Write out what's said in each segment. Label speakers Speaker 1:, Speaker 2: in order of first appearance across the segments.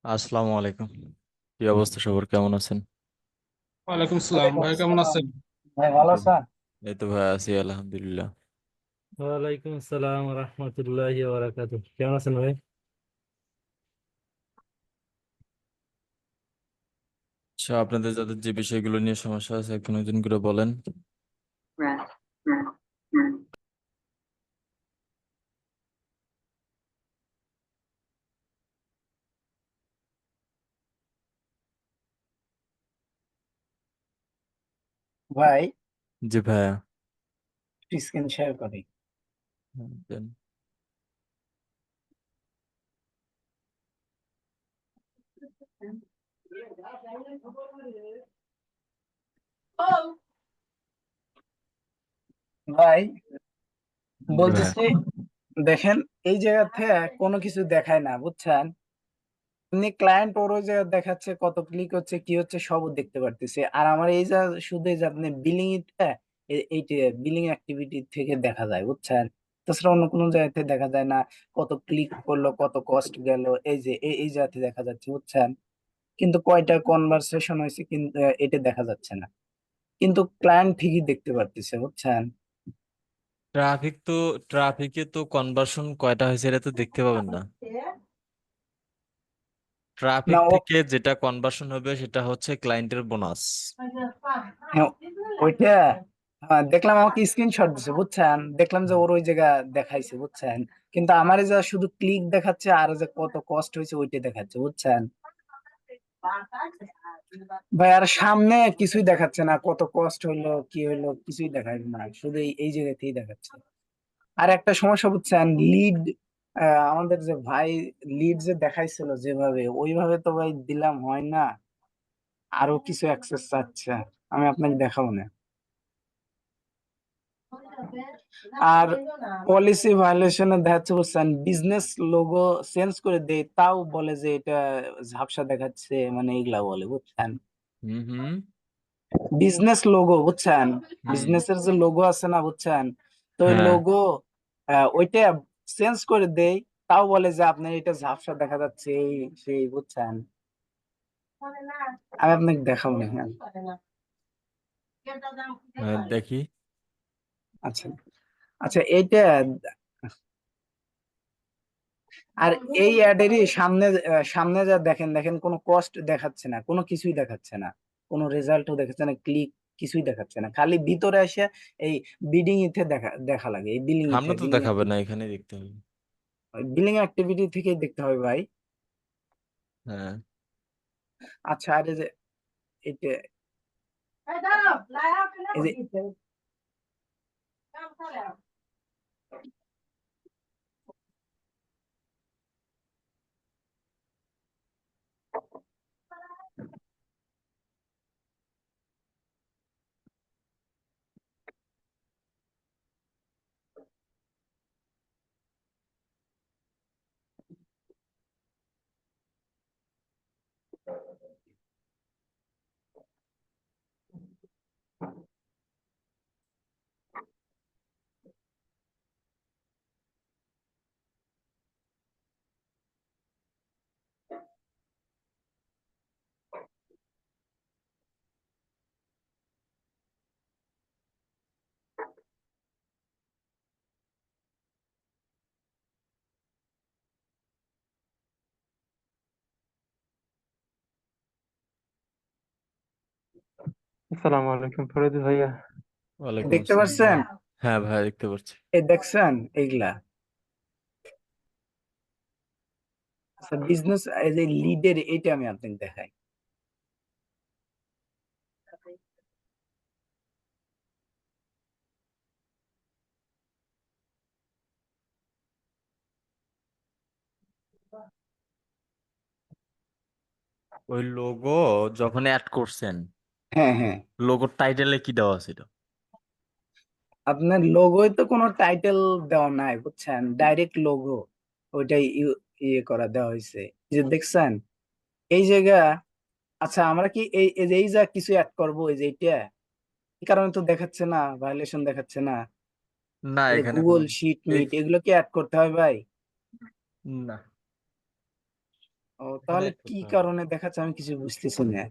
Speaker 1: আসসালামু আলাইকুম। কি অবস্থা, সবার কেমন আছেন?
Speaker 2: ওয়ালাইকুম সালাম,
Speaker 3: ওয়ালাইকুম
Speaker 2: ভাই কেমন
Speaker 3: আসসালাম।
Speaker 2: আছেন?
Speaker 3: ভাই
Speaker 1: এই
Speaker 3: ভালো
Speaker 1: তো
Speaker 3: আছেন?
Speaker 1: এই তো ভাই আছি আলহামদুলিল্লাহ।
Speaker 4: ওয়ালাইকুম আসসালাম রহমতুল্লাহি বারাকাতুহ। কেমন আছেন ভাই?
Speaker 1: আচ্ছা, আপনাদের যাদের যে বিষয়গুলো নিয়ে সমস্যা আছে একজন একজন করে বলেন।
Speaker 3: ভাই
Speaker 1: জি ভাইয়া।
Speaker 3: স্ক্রিন শেয়ার করি।
Speaker 1: হ্যাঁ, দেন।
Speaker 3: ভাই
Speaker 1: জি ভাইয়া।
Speaker 3: বলতেছি, দেখেন এই জায়গা থেকে কোনো কিছু দেখায় না, বুঝছেন? এমনি ক্লায়েন্ট ওর ওই জায়গা দেখাচ্ছে, কত ক্লিক হচ্ছে কি হচ্ছে সব ও দেখতে পারতেছে। আর আমার এই যা শুধু এই যে আপনি বিলিং এইটা বিলিং অ্যাক্টিভিটি থেকে দেখা যায়, বুঝছেন? তাছাড়া অন্য কোনো জায়গা থেকে দেখা যায় না। কত ক্লিক করলো, কত কস্ট গেল, এই যে এই জায়গাতে দেখা যাচ্ছে, বুঝছেন? কিন্তু কয়টা কনভারসেশন হয়েছে কিন্তু এটা দেখা যাচ্ছে না। কিন্তু ক্লায়েন্ট ঠিকই দেখতে পারতেছে, বুঝছেন?
Speaker 1: ট্রাফিক তো ট্রাফিকে তো কনভার্সন কয়টা হয়েছে এটা তো দেখতে পাবেন না। ট্রাফিক
Speaker 3: না ও,
Speaker 1: থেকে যেটা কনভার্সন হবে সেটা হচ্ছে ক্লায়েন্টের বোনাস।
Speaker 3: হ্যাঁ, ওইটা দেখলাম, আমাকে স্ক্রিনশট দিছে, বুঝছেন? দেখলাম যে ওর ওই জায়গা দেখাইছে, বুঝছেন? কিন্তু আমার যা শুধু ক্লিক দেখাচ্ছে আর যে কত কষ্ট হয়েছে ওইটা দেখাচ্ছে, বুঝছেন? ভাই আর সামনে কিছুই দেখাচ্ছে না, কত কষ্ট হইলো কি হইলো কিছুই দেখায় না, শুধু এই জায়গাতেই দেখাচ্ছে। আর একটা সমস্যা, বুঝছেন? লিড, আমাদের যে ভাই লিড যে দেখাইছিল যেভাবে, ওইভাবে তো ভাই দিলাম হয় না। আরো কিছু অ্যাক্সেস চাচ্ছে, আমি আপনাকে দেখাবো না। আর পলিসি ভায়োলেশনে দেখা যাচ্ছে, বুঝছেন, বিজনেস লোগো চেঞ্জ করে দেয়, তাও বলে যে এটা ঝাপসা দেখাচ্ছে, মানে এগুলা বলে, বুঝছেন?
Speaker 1: হুম হুম
Speaker 3: বিজনেস লোগো, বুঝছেন?
Speaker 1: হুম।
Speaker 3: বিজনেসের যে লোগো আছে না, বুঝছেন? তো ওই
Speaker 1: হ্যাঁ।
Speaker 3: লোগো ওইটা চেঞ্জ করে দেয়, তাও বলে যে আপনার এটা ঝাপসা দেখা যাচ্ছে, এই সেই, বুঝছেন? আমি আপনাকে দেখাবো না, হ্যাঁ।
Speaker 1: হ্যাঁ, দেখি।
Speaker 3: আচ্ছা, আচ্ছা, এইটা। আর এই অ্যাডেরই সামনে, সামনে যা দেখেন, দেখেন কোনো কস্ট দেখাচ্ছে না, কোনো কিছুই দেখাচ্ছে না, কোনো রেজাল্টও দেখাচ্ছে না, ক্লিক কিছুই দেখাচ্ছে না, খালি ভিতরে এসে এই বিডিং ইতে দেখা দেখা লাগে, এই বিলিং ইতে
Speaker 1: সামনে তো
Speaker 3: বিলিং
Speaker 1: দেখাবে না, এখানে দেখতে হবে।
Speaker 3: বিলিং অ্যাক্টিভিটি থেকেই দেখতে হবে ভাই।
Speaker 1: হ্যাঁ।
Speaker 3: আচ্ছা, আর এই যে এটা, এই যে
Speaker 4: আসসালামু আলাইকুম ফরিদ ভাইয়া।
Speaker 1: ওয়ালাইকুম
Speaker 3: দেখতে
Speaker 1: আসসালাম ভাই।
Speaker 3: পাচ্ছেন?
Speaker 1: হ্যাঁ ভাই, দেখতে পাচ্ছি।
Speaker 3: এই দেখছেন এইগুলা? আচ্ছা, বিজনেস এই যে লিডের এইটা আমি আপনাকে দেখাই।
Speaker 1: ওই লোগো যখন অ্যাড করছেন,
Speaker 3: হ্যাঁ, হ্যাঁ।
Speaker 1: লোগোর টাইটেলে কি দেওয়া ছিল?
Speaker 3: আপনার লোগোয় তো কোনো টাইটেল দেওয়া নাই, বুঝছেন? ডাইরেক্ট লোগো ওইটাই ইয়ে করা দেওয়া হয়েছে, এই যে দেখছেন এই জায়গা। আচ্ছা, আমরা কি এই যে এই যা কিছু অ্যাড করবো, এই যে এইটা, এই কারণে তো দেখাচ্ছে না, ভায়োলেশন দেখাচ্ছে না।
Speaker 1: না,
Speaker 3: এই যে
Speaker 1: এখানে কোনো
Speaker 3: গুগল শিট
Speaker 1: এই
Speaker 3: মিট, এগুলো কি অ্যাড করতে হয় ভাই?
Speaker 1: না,
Speaker 3: ও
Speaker 1: এখানে
Speaker 3: তাহলে কি
Speaker 1: করতে হবে।
Speaker 3: কারণে দেখাচ্ছে আমি কিছু বুঝতেছি না।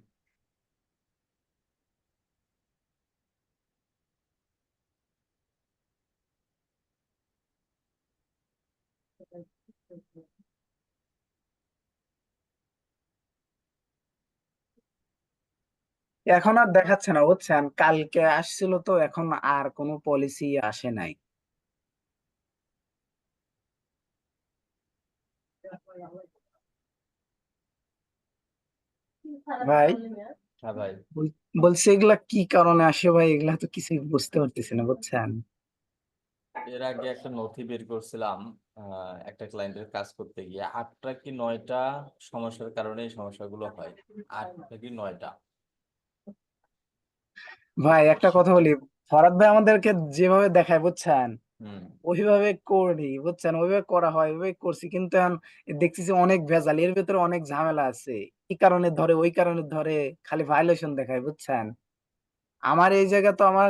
Speaker 3: এখন আর দেখাচ্ছে না বুঝছেন, কালকে আসছিল তো, এখন আর কোনো পলিসি আসে নাই ভাই।
Speaker 1: হ্যাঁ ভাই,
Speaker 3: বলছি এগুলা কি কারণে আসে ভাই, এগুলা তো কিছুই বুঝতে পারতেছি না বুঝছেন।
Speaker 1: এর আগে একটা নথি বের করছিলাম একটা ক্লায়েন্টের কাজ করতে গিয়ে 8টা কি 9টা সমস্যার কারণে এই সমস্যাগুলো হয়। 8টা কি 9টা।
Speaker 3: ভাই একটা কথা বলি, ফরাদ ভাই আমাদেরকে যেভাবে দেখায় বুঝছেন,
Speaker 1: হুম।
Speaker 3: ওইভাবে করি বুঝছেন, ওইভাবে করা হয়, ওইভাবে করছি, কিন্তু এখন দেখতেছি অনেক ভেজাল, এর ভেতরে অনেক ঝামেলা আছে। এই কারণে ধরে, ওই কারণে ধরে, খালি ভাইলেশন দেখায় বুঝছেন। আমার এই জায়গা তো আমার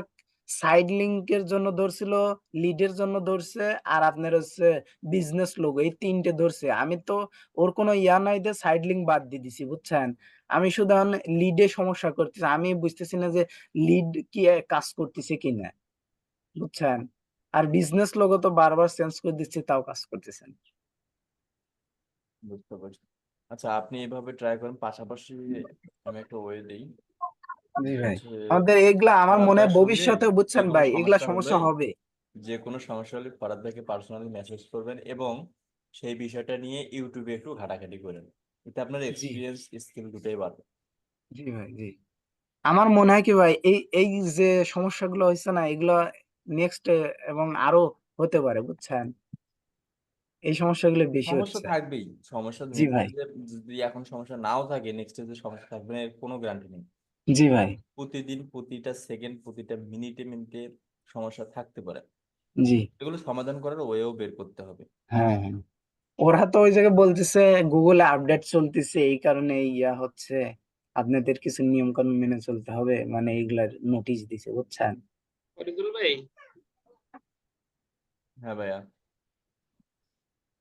Speaker 3: সাইড লিংকের জন্য ধরছিল, লিডের জন্য ধরছে, আর আপনার হচ্ছে বিজনেস লোগো, এই তিনটে ধরছে। আমি তো ওর কোনো ইয়া নাই দিয়ে সাইড লিংক বাদ দিয়ে দিছি বুঝছেন। আমি শুধু লিডে সমস্যা করতেছি, আমি বুঝতেছি না যে লিড কি কাজ করতেছে কিনা বুঝছেন। আর বিজনেস লোগো তো বারবার চেঞ্জ করে দিচ্ছি, তাও কাজ করতেছেন।
Speaker 1: বুঝতে পারছি। আচ্ছা, আপনি এভাবে ট্রাই করেন, পাশাপাশি আমি একটা ওয়ে দিই।
Speaker 3: জি ভাই,
Speaker 1: হচ্ছে
Speaker 3: আমাদের এগুলা আমার
Speaker 1: ফরাদ
Speaker 3: মনে হয়
Speaker 1: ভাইয়ের সঙ্গে
Speaker 3: ভবিষ্যতে
Speaker 1: যে
Speaker 3: বুঝছেন
Speaker 1: কোনো
Speaker 3: ভাই, এগুলা
Speaker 1: সমস্যা
Speaker 3: সমস্যা
Speaker 1: হলেই,
Speaker 3: হবে।
Speaker 1: যে কোনো সমস্যা হলে ফরাদ ভাইকে পার্সোনালি মেসেজ করবেন এবং সেই বিষয়টা নিয়ে ইউটিউবে একটু ঘাটাঘাটি করেন। এতে আপনার
Speaker 3: জি
Speaker 1: এক্সপিরিয়েন্স স্কিল দুটোই বাড়বে।
Speaker 3: জি ভাই জি। আমার মনে হয় কি ভাই, এই এই যে সমস্যাগুলো হয়েছে না, এগুলো নেক্সট এবং আরো হতে পারে বুঝছেন। এই সমস্যাগুলো বেশি
Speaker 1: সমস্যা
Speaker 3: হচ্ছে।
Speaker 1: থাকবেই, সমস্যা
Speaker 3: জি
Speaker 1: নেক্সট
Speaker 3: ভাই।
Speaker 1: স্টেজে যদি এখন সমস্যা নাও থাকে, নেক্সট স্টেজে সমস্যা থাকবে না এর কোনো গ্যারান্টি নেই।
Speaker 3: জি ভাই।
Speaker 1: প্রতিদিন, প্রতিটা সেকেন্ড, প্রতিটা মিনিটে মিনিটে সমস্যা থাকতে পারে।
Speaker 3: জি।
Speaker 1: এগুলো সমাধান করার ওয়েও বের করতে হবে।
Speaker 3: হ্যাঁ হ্যাঁ। ওরা তো ওই জায়গায় বলতেছে গুগলে আপডেট চলতেছে, এই কারণে ইয়া হচ্ছে, আপনাদের কিছু নিয়ম কানুন মেনে চলতে হবে, মানে এইগুলার নোটিশ দিছে বুঝছেন।
Speaker 2: ফরিদুল ভাই,
Speaker 1: হ্যাঁ ভাইয়া।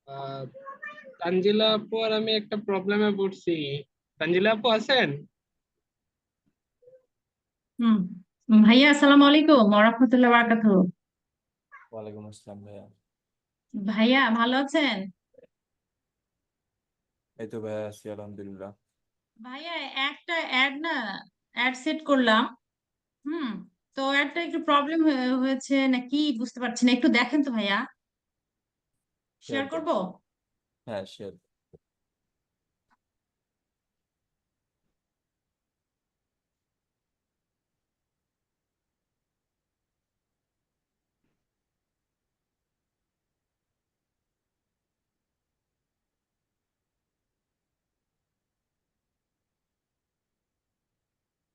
Speaker 2: আহ, তানজিলা আপু আর আমি একটা প্রবলেমে পড়ছি। তানজিলা আপু আছেন?
Speaker 5: হুম। ভাইয়া আসসালামু আলাইকুম ওয়া রাহমাতুল্লাহি ওয়া বারাকাতুহু।
Speaker 1: ওয়ালাইকুম আসসালাম ভাইয়া।
Speaker 5: ভাইয়া ভালো আছেন?
Speaker 1: এই তো ভাইয়া আছি আলহামদুলিল্লাহ।
Speaker 5: ভাইয়া একটা অ্যাড না, অ্যাড সেট করলাম। হুম। তো অ্যাডটা একটু প্রবলেম হয়েছে নাকি বুঝতে পারছি না, একটু দেখেন তো ভাইয়া।
Speaker 1: শেয়ার
Speaker 5: শেয়ার
Speaker 1: দেন।
Speaker 5: করব?
Speaker 1: হ্যাঁ, শেয়ার।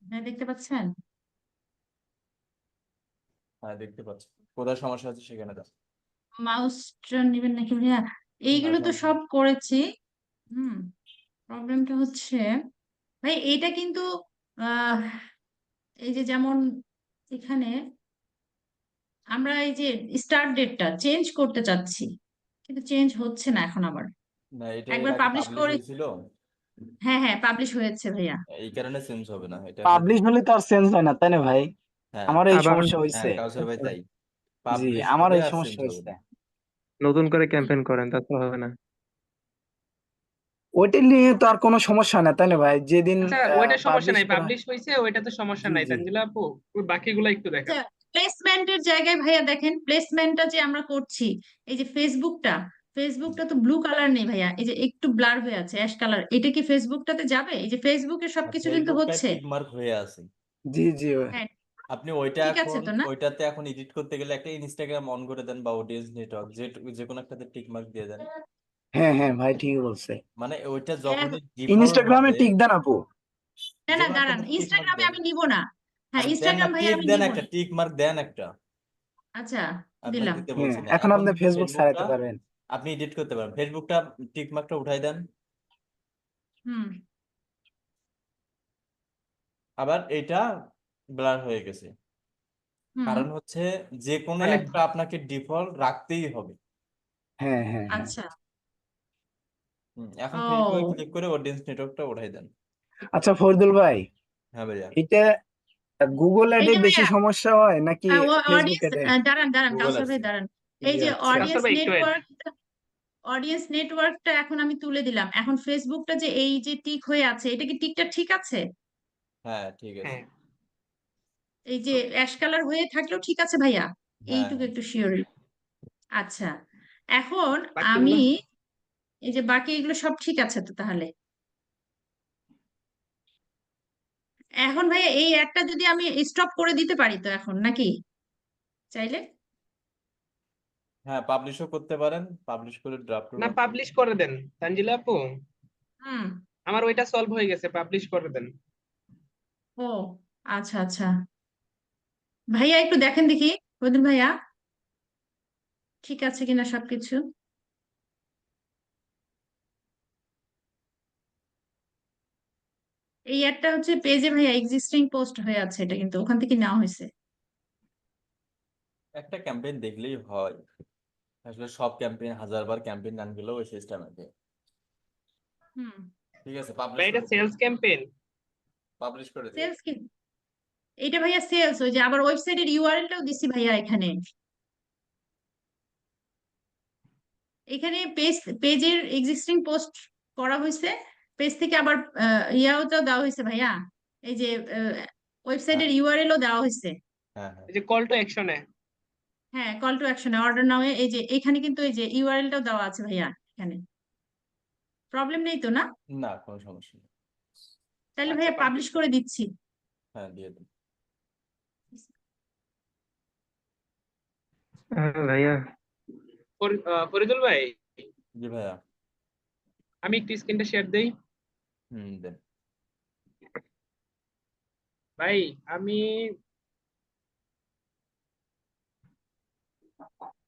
Speaker 5: হ্যাঁ দেখতে পাচ্ছেন?
Speaker 1: হ্যাঁ, দেখতে পাচ্ছি। কোথায় সমস্যা আছে সেখানে যান।
Speaker 5: মাউসটা নেবেন নাকি ভাইয়া?
Speaker 1: না,
Speaker 5: এইগুলো তো
Speaker 1: সমস্যা
Speaker 5: সব
Speaker 1: নেই।
Speaker 5: করেছি। হুম। প্রবলেমটা হচ্ছে ভাই এটা কিন্তু আহ এই যে যেমন এখানে আমরা এই যে স্টার্ট ডেটটা চেঞ্জ করতে চাচ্ছি, কিন্তু চেঞ্জ হচ্ছে না এখন আবার।
Speaker 1: না, এটা এর
Speaker 5: একবার
Speaker 1: আগে
Speaker 5: পাবলিশ
Speaker 1: পাবলিশ
Speaker 5: করে,
Speaker 1: হয়েছিল।
Speaker 5: হ্যাঁ হ্যাঁ পাবলিশ হয়েছে ভাইয়া।
Speaker 1: এই কারণে চেঞ্জ হবে না, এটা এখন।
Speaker 3: পাবলিশ হলে তো আর চেঞ্জ হয় না তাই না ভাই?
Speaker 1: হ্যাঁ।
Speaker 3: আমার এই
Speaker 6: আবার
Speaker 3: সমস্যা
Speaker 1: হ্যাঁ
Speaker 3: হয়েছে।
Speaker 1: কাউসার ভাই, তাই
Speaker 3: জি,
Speaker 1: পাবলিশ
Speaker 3: আমার
Speaker 1: হলে
Speaker 3: এই
Speaker 1: আর চেঞ্জ
Speaker 3: সমস্যা
Speaker 1: হবে
Speaker 3: হয়েছে।
Speaker 1: না।
Speaker 6: নতুন করে ক্যাম্পেইন করেন তাতে হবে না।
Speaker 3: ওইটা নিয়ে তো আর কোনো সমস্যা না তাই না ভাই, যেদিন
Speaker 2: আচ্ছা, ওইটা সমস্যা
Speaker 3: পাবলিশ
Speaker 2: নাই,
Speaker 3: করা।
Speaker 2: পাবলিশ হয়েছে, ওইটাতে সমস্যা
Speaker 3: জি
Speaker 2: নাই
Speaker 3: জি।
Speaker 2: তানজিলা আপু। ওই বাকিগুলো একটু দেখান।
Speaker 5: আচ্ছা, প্লেসমেন্টের জায়গায় ভাইয়া দেখেন, প্লেসমেন্টটা যে আমরা করছি, এই যে ফেসবুকটা, ফেসবুকটা তো ব্লু কালার নেই ভাইয়া, এই যে একটু ব্লার হয়ে আছে অ্যাশ কালার, এটা কি ফেসবুকটাতে যাবে? এই যে ফেসবুকে
Speaker 1: আর
Speaker 5: সবকিছু কিন্তু
Speaker 1: ফেসবুকটা
Speaker 5: হচ্ছে।
Speaker 1: টিক মার্ক হয়ে আছে।
Speaker 3: জি জি।
Speaker 5: হ্যাঁ
Speaker 1: আপনি ওইটা
Speaker 5: ঠিক আছে
Speaker 1: এখন,
Speaker 5: তো না?
Speaker 1: ওইটাতে এখন এডিট করতে গেলে একটা ইনস্টাগ্রাম অন করে দেন বা অডিয়েন্স নেটওয়ার্ক, যে যে কোনো একটাতে টিক মার্ক দিয়ে দেন।
Speaker 3: হ্যাঁ হ্যাঁ ভাই ঠিকই বলছে।
Speaker 1: মানে ওইটা
Speaker 5: এ-
Speaker 1: যখনই ডিফল্ট
Speaker 3: ইনস্টাগ্রামে
Speaker 1: হবে,
Speaker 3: টিক দেন আপু।
Speaker 5: না
Speaker 1: যে
Speaker 5: না
Speaker 1: কোনো
Speaker 5: দাঁড়ান,
Speaker 1: একটাতে টিক মার্ক
Speaker 5: ইনস্টাগ্রামে
Speaker 1: দেন।
Speaker 5: আমি নিব না। হ্যাঁ
Speaker 1: আরে দেন না,
Speaker 5: ইনস্টাগ্রাম ভাইয়া
Speaker 1: টিক
Speaker 5: আমি
Speaker 1: দেন,
Speaker 5: নিব
Speaker 1: একটা
Speaker 5: না।
Speaker 1: টিক মার্ক দেন একটা।
Speaker 5: আচ্ছা
Speaker 1: আপনাকে
Speaker 5: দিলাম।
Speaker 1: দিতে
Speaker 3: হ্যাঁ,
Speaker 1: বলছি না,
Speaker 3: এখন
Speaker 1: এখন
Speaker 3: আপনি ফেসবুক
Speaker 1: ফেসবুকটা
Speaker 3: চালাতে পারবেন।
Speaker 1: আপনি এডিট করতে পারেন। ফেসবুকটা টিক মার্কটা উঠাই দেন।
Speaker 5: হুম
Speaker 1: আবার এটা ব্লার হয়ে গেছে,
Speaker 5: হুম।
Speaker 1: কারণ হচ্ছে যে কোনো
Speaker 2: মানে
Speaker 1: একটা আপনাকে ডিফল্ট রাখতেই হবে।
Speaker 3: হ্যাঁ হ্যাঁ হ্যাঁ।
Speaker 5: আচ্ছা
Speaker 1: এখন
Speaker 5: ও
Speaker 1: ফেসবুকে ক্লিক করে অডিয়েন্স নেটওয়ার্কটা উঠাই দেন।
Speaker 3: আচ্ছা ফরদুল ভাই,
Speaker 1: হ্যাঁ ভাইয়া,
Speaker 3: এটা গুগল
Speaker 5: এই
Speaker 3: অ্যাডে
Speaker 5: যে
Speaker 3: বেশি
Speaker 5: ভাইয়া
Speaker 3: সমস্যা হয় নাকি ফেসবুক
Speaker 5: অডিয়েন্স,
Speaker 3: অ্যাডে?
Speaker 5: দাঁড়ান দাঁড়ান
Speaker 1: গুগল
Speaker 5: কাউসার ভাই
Speaker 1: অ্যাডসেন্স।
Speaker 5: দাঁড়ান। এই
Speaker 3: জি
Speaker 5: যে
Speaker 3: আচ্ছা।
Speaker 6: কাউসার ভাই একটু wait।
Speaker 5: অডিয়েন্স নেটওয়ার্কটা এখন আমি তুলে দিলাম, এখন ফেসবুকটা যে এই যে টিক হয়ে আছে, এটা কি টিকটা ঠিক আছে?
Speaker 1: হ্যাঁ ঠিক আছে।
Speaker 6: হ্যাঁ
Speaker 5: এই যে অ্যাশ কালার হয়ে থাকলেও ঠিক আছে ভাইয়া?
Speaker 1: হ্যাঁ
Speaker 5: এইটুকু
Speaker 1: হ্যাঁ
Speaker 5: একটু শিওর। আচ্ছা, এখন
Speaker 6: বাকিগুলো
Speaker 5: আমি এই যে বাকি এগুলো সব ঠিক আছে তো তাহলে? এখন ভাইয়া এই একটা যদি আমি স্টপ করে দিতে পারি তো এখন, নাকি চাইলে?
Speaker 1: হ্যাঁ, পাবলিশও করতে পারেন, পাবলিশ করে ড্রাফটও
Speaker 6: না,
Speaker 1: রাখতে
Speaker 6: পাবলিশ
Speaker 1: পারেন।
Speaker 6: করে দেন তানজিলা আপু।
Speaker 5: হুম।
Speaker 6: আমার ওইটা সলভ হয়ে গেছে, পাবলিশ করে দেন।
Speaker 5: ও আচ্ছা আচ্ছা, ভাইয়া একটু দেখেন দেখি, বদরুল ভাইয়া ঠিক আছে কিনা সবকিছু। এই একটা হচ্ছে পেজে ভাইয়া এক্সিস্টিং পোস্ট হয়ে আছে, এটা কিন্তু ওখান থেকে নেওয়া হয়েছে।
Speaker 1: একটা ক্যাম্পেইন দেখলেই হয়, আসলে সব ক্যাম্পেইন 1000 বার ক্যাম্পেইন রান গেলেও ওই সিস্টেম আছে।
Speaker 5: হুম।
Speaker 1: ঠিক আছে,
Speaker 6: ভাই
Speaker 1: পাবলিশ
Speaker 6: এটা
Speaker 1: করে দিন,
Speaker 6: সেলস ক্যাম্পেইন।
Speaker 1: পাবলিশ করে দিন।
Speaker 5: সেলস কি? এইটা ভাইয়া সেলস, ওই যে আবার ওয়েবসাইটের ইউআরএলটাও দিছি ভাইয়া এখানে। এখানে পেজের এক্সিস্টিং পোস্ট করা হয়েছে, পেজ থেকে আবার ইয়াওটাও দেওয়া হয়েছে ভাইয়া, এই যে
Speaker 1: হ্যাঁ
Speaker 5: ওয়েবসাইটের ইউআরএলও দেওয়া হয়েছে।
Speaker 1: হ্যাঁ হ্যাঁ।
Speaker 6: এই যে কল টু অ্যাকশনে।
Speaker 5: হ্যাঁ, কল টু অ্যাকশনে, অর্ডার নাও, এই যে এখানে কিন্তু এই যে ইউআরএলটাও দেওয়া আছে ভাইয়া এখানে। প্রবলেম নেই তো না?
Speaker 1: না, কোনো সমস্যা নেই।
Speaker 5: তাহলে
Speaker 6: আচ্ছা
Speaker 5: ভাইয়া
Speaker 6: পাবলিশ।
Speaker 5: পাবলিশ করে দিচ্ছি।
Speaker 1: হ্যাঁ দিয়ে দিন।
Speaker 6: ভাইয়া ফরিদুল ভাই,
Speaker 1: জি ভাইয়া।
Speaker 6: আমি একটু স্ক্রিনটা শেয়ার দেই।
Speaker 1: দেন।
Speaker 6: ভাই আমি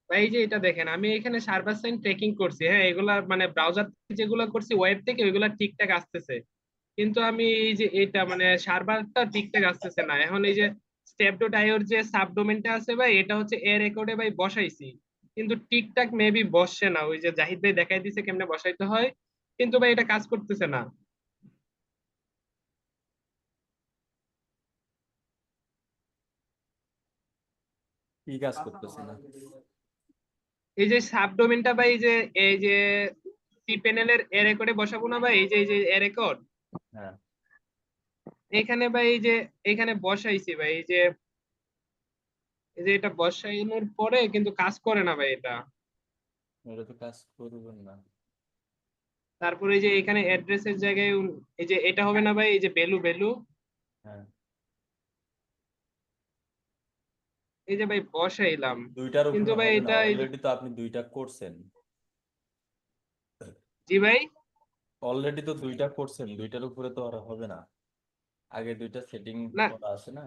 Speaker 6: ভাই এই যে এটা দেখেন, আমি এখানে সার্ভার সাইন ট্রেকিং করছি। হ্যাঁ, এগুলা মানে ব্রাউজার যেগুলো করছি ওয়েব থেকে, ওইগুলা ঠিকঠাক আসতেছে। কিন্তু আমি এই যে এটা মানে সার্ভারটা ঠিকঠাক আসতেছে না। এখন এই যে স্টেপ ডট আইওর যে সাবডোমেনটা আছে ভাই, এটা হচ্ছে এ রেকর্ডে ভাই বসাইছি, কিন্তু ঠিকঠাক মেবি বসছে না। ওই যে জাহিদ ভাই দেখাই দিছে কেমনে বসাইতে হয়, কিন্তু ভাই এটা কাজ করতেছে না।
Speaker 1: কি কাজ করতেছে না?
Speaker 6: এই যে সাবডোমেনটা ভাই, এই যে সি প্যানেলের এ রেকর্ডে বসাবো না ভাই, এই যে এ রেকর্ড,
Speaker 1: হ্যাঁ,
Speaker 6: এখানে ভাই এই যে এখানে বসাইছি ভাই, এই যে এটা বসানোর পরে কিন্তু কাজ করে না ভাই এটা।
Speaker 1: এটা তো কাজ করবেন না।
Speaker 6: তারপরে এই যে এখানে অ্যাড্রেসের জায়গায় এই যে এটা হবে না ভাই, এই যে ভ্যালু ভ্যালু,
Speaker 1: হ্যাঁ,
Speaker 6: এই যে ভাই বসাইলাম,
Speaker 1: দুইটার
Speaker 6: কিন্তু
Speaker 1: উপরে
Speaker 6: ভাই
Speaker 1: হবে না,
Speaker 6: এটা এই যে
Speaker 1: অলরেডি তো আপনি দুইটা করছেন।
Speaker 6: জি ভাই।
Speaker 1: অলরেডি তো দুইটা করছেন, দুইটার উপরে তো আর হবে না, আগে দুইটা সেটিং
Speaker 6: না
Speaker 1: করা আছে না।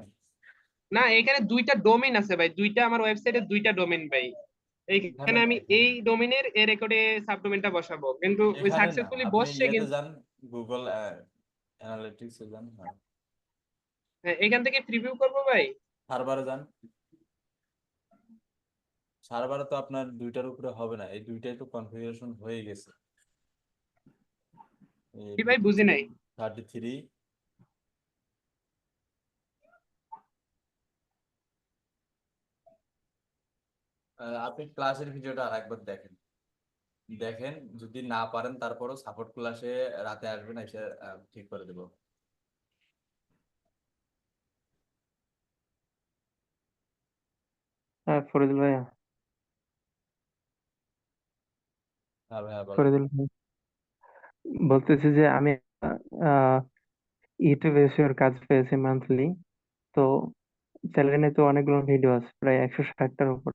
Speaker 6: না, এখানে দুইটা ডোমেইন আছে ভাই, দুইটা আমার ওয়েবসাইটে দুইটা ডোমেইন ভাই।
Speaker 1: এখানে
Speaker 6: এইখানে
Speaker 1: না,
Speaker 6: আমি
Speaker 1: এখানে
Speaker 6: এই
Speaker 1: না।
Speaker 6: ডোমেইনের এ রেকর্ডে সাবডোমেনটা বসাবো, কিন্তু ওই
Speaker 1: এখানে না,
Speaker 6: সাকসেসফুলি
Speaker 1: আপনি
Speaker 6: বসছে
Speaker 1: ইয়েতে
Speaker 6: কিন্তু।
Speaker 1: যান, গুগল অ্যানালিটিক্সে যান, হ্যাঁ,
Speaker 6: হ্যাঁ, এখান থেকে প্রিভিউ করবো ভাই।
Speaker 1: সার্ভারে যান। সার্ভারে তো আপনার দুইটার উপরে হবে না, এই দুইটাই তো কনফিগারেশন হয়ে গেছে।
Speaker 6: কি ভাই, বুঝি নাই।
Speaker 1: 33। আপনি ক্লাসের ভিডিওটা আরেকবার দেখেন, দেখেন যদি না পারেন তারপরও সাপোর্ট ক্লাসে রাতে আসবেন, এসে ঠিক করে দেবো।
Speaker 6: হ্যাঁ ফরিদুল ভাইয়া,
Speaker 1: হ্যাঁ ভাইয়া বলেন।
Speaker 6: ফরিদুল ভাই বলতেছি যে আমি আহ ইউটিউবে এসে কাজ পেয়েছি মান্থলি। তো চ্যানেলে তো অনেকগুলো ভিডিও আছে, প্রায় 160টার উপর।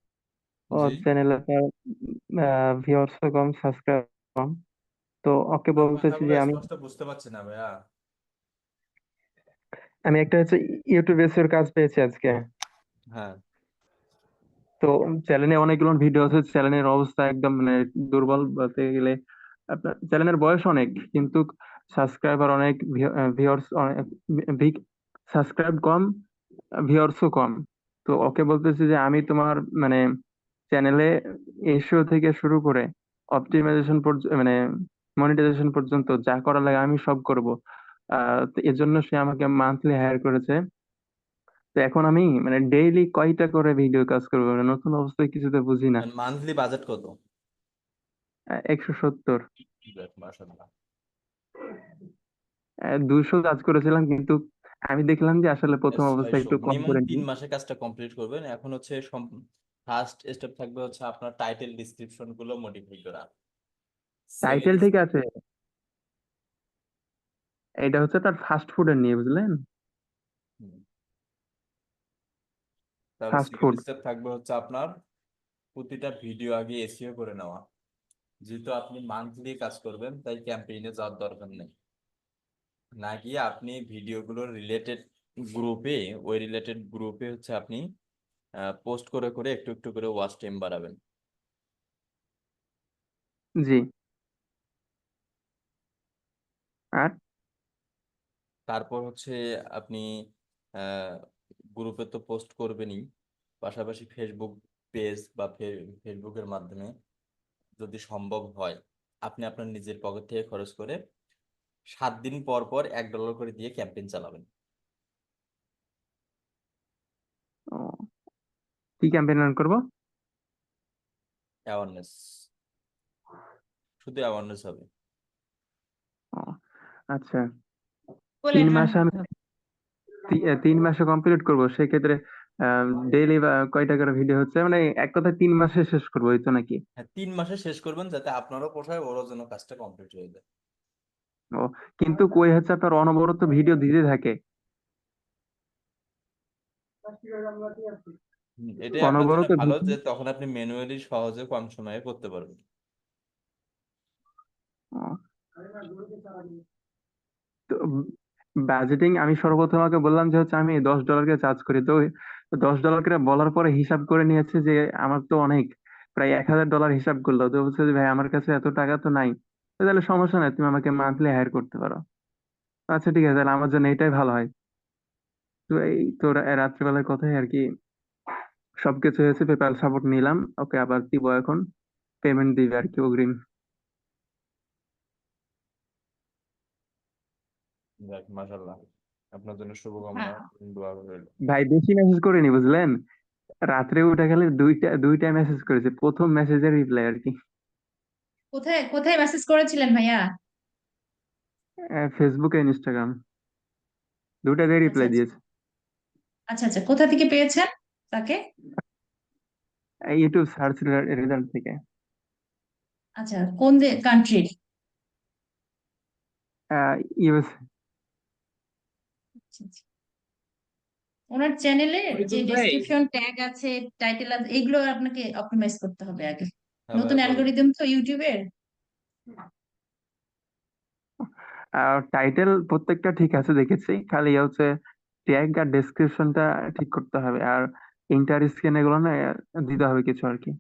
Speaker 6: ও
Speaker 1: জি,
Speaker 6: চ্যানেলে তার ভিউয়ার্স কম, সাবস্ক্রাইব কম। তো ওকে
Speaker 1: আপনার
Speaker 6: বলতেছি
Speaker 1: কথাগুলো
Speaker 6: যে আমি
Speaker 1: স্পষ্ট বুঝতে পারছি না ভাইয়া।
Speaker 6: আমি একটা হচ্ছে ইউটিউব এসের কাজ পেয়েছি আজকে।
Speaker 1: হ্যাঁ,
Speaker 6: তো চ্যানেলে অনেকগুলো ভিডিও আছে, চ্যানেলের অবস্থা একদম মানে দুর্বল বলতে গেলে। আপনার চ্যানেলের বয়স অনেক, কিন্তু সাবস্ক্রাইবার অনেক, ভিউয়ার্স অনেক, সাবস্ক্রাইব কম, ভিউয়ার্সও কম। তো ওকে বলতেছি যে আমি তোমার চ্যানেলে এসইও থেকে শুরু করে অপটিমাইজেশন মানে
Speaker 7: মনিটাইজেশন পর্যন্ত যা করা লাগে আমি সব করব। তো এর জন্য সে আমাকে মান্থলি হায়ার করেছে। তো এখন আমি মানে ডেইলি কয়টা করে ভিডিও কাজ করবো, মানে নতুন অবস্থায় কিছুতে বুঝি না।
Speaker 1: মান্থলি বাজেট কত?
Speaker 7: 170।
Speaker 1: মাশাআল্লাহ।
Speaker 7: 200 কাজ করেছিলাম, কিন্তু আমি দেখলাম যে আসলে প্রথম অবস্থায় একটু কম
Speaker 1: মিনিমাম
Speaker 7: করে
Speaker 1: 3
Speaker 7: নিই।
Speaker 1: মাসে কাজটা কমপ্লিট করবেন। এখন হচ্ছে ফার্স্ট স্টেপ থাকবে হচ্ছে আপনার টাইটেল ডিসক্রিপশন গুলো মডিফাই করা।
Speaker 7: টাইটেল
Speaker 1: 7
Speaker 7: ঠিক আছে, এটা হচ্ছে তার ফাস্ট ফুডের নিয়ে, বুঝলেন?
Speaker 1: তাহলে
Speaker 7: ফাস্ট
Speaker 1: সেকেন্ড
Speaker 7: ফুড।
Speaker 1: স্টেপ থাকবে হচ্ছে আপনার প্রতিটা ভিডিও আগে এসইও করে নেওয়া। যেহেতু আপনি মান্থলি কাজ করবেন তাই ক্যাম্পেইনে যাওয়ার দরকার নেই, না গিয়ে আপনি ভিডিওগুলোর রিলেটেড গ্রুপে, ওই রিলেটেড গ্রুপে হচ্ছে আপনি পোস্ট করে করে একটু একটু করে ওয়াচ টাইম বাড়াবেন।
Speaker 7: জি। আর
Speaker 1: তারপর হচ্ছে আপনি গ্রুপে তো পোস্ট করবেনই, পাশাপাশি ফেসবুক পেজ বা ফেসবুকের মাধ্যমে যদি সম্ভব হয় আপনি আপনার নিজের পকেট থেকে খরচ করে 7 দিন পর পর $1 করে দিয়ে ক্যাম্পেইন চালাবেন।
Speaker 7: ও, কি ক্যাম্পেইন রান করবো?
Speaker 1: অ্যাওয়ারনেস, শুধু অ্যাওয়ারনেস হবে।
Speaker 7: ও, আচ্ছা।
Speaker 5: বলেন
Speaker 7: 3 মাসে আমি 3 মাসে কমপ্লিট করবো, সেক্ষেত্রে ডেইলি বা কয়টা করে ভিডিও হচ্ছে, মানে এক কথায় 3 মাসে শেষ করবো, এই তো নাকি?
Speaker 1: হ্যাঁ, 3 মাসে শেষ করবেন যাতে আপনারও পোষায়, ওরও যেন কাজটা কমপ্লিট হয়ে যায়।
Speaker 7: ও, কিন্তু কই হচ্ছে আপনার অনবরত ভিডিও দিতে থাকে,
Speaker 1: এটাই আপনার জন্য
Speaker 7: অনবরত
Speaker 1: ভালো
Speaker 7: ভিডিও।
Speaker 1: যে তখন আপনি ম্যানুয়ালি সহজে কম সময়ে করতে পারবেন।
Speaker 7: তো বাজেটিং আমি সর্বপ্রথম আমাকে বললাম যে হচ্ছে আমি $10 চার্জ করি, তো $10 করে বলার পরে হিসাব করে নিয়েছে যে আমার তো অনেক, প্রায় $1000 হিসাব করলো। তো বলছে যে ভাই আমার কাছে এত টাকা তো নাই। তো তাহলে সমস্যা নাই, তুমি আমাকে মান্থলি হায়ার করতে পারো। আচ্ছা ঠিক আছে, তাহলে আমার জন্য এটাই ভালো হয়। তো এই তো রাত্রিবেলার কথাই আর কি, সবকিছু হয়েছে, পেপ্যাল সাপোর্ট নিলাম, ওকে আবার দিব এখন, পেমেন্ট দিবে আর কি অগ্রিম।
Speaker 1: যাক, মাশাআল্লাহ, আপনার জন্য শুভকামনা,
Speaker 5: হ্যাঁ,
Speaker 1: দোয়া রইল।
Speaker 7: ভাই বেশি মেসেজ করিনি, বুঝলেন? রাত্রে উঠে গেলে দুইটা মেসেজ করেছে, প্রথম মেসেজের রিপ্লাই আর কি।
Speaker 5: কোথায় কোথায় মেসেজ করেছিলেন ভাইয়া?
Speaker 7: ফেসবুকে, ইনস্টাগ্রাম, দুটাতে
Speaker 5: আচ্ছা
Speaker 7: রিপ্লাই
Speaker 5: আচ্ছা
Speaker 7: দিয়েছে।
Speaker 5: আচ্ছা আচ্ছা, কোথা থেকে পেয়েছেন তাকে?
Speaker 7: ইউটিউব সার্চ রেজাল্ট থেকে।
Speaker 5: আচ্ছা, কোন কান্ট্রির?
Speaker 7: ইউএস।
Speaker 5: ওনার চ্যানেলের যে
Speaker 6: ফরিদুল ভাই,
Speaker 5: ডেসক্রিপশন ট্যাগ আছে, টাইটেল আছে, এগুলো আপনাকে অপটিমাইজ করতে হবে আগে।
Speaker 1: হ্যাঁ
Speaker 5: নতুন
Speaker 1: ভাইয়া, বলেন।
Speaker 5: অ্যালগোরিদম তো ইউটিউবের।
Speaker 7: টাইটেল প্রত্যেকটা ঠিক আছে দেখেছি, খালি হচ্ছে ট্যাগ আর ডেসক্রিপশনটা ঠিক করতে হবে, আর ইন্টার স্ক্রিন এগুলো না দিতে হবে কিছু আর কি।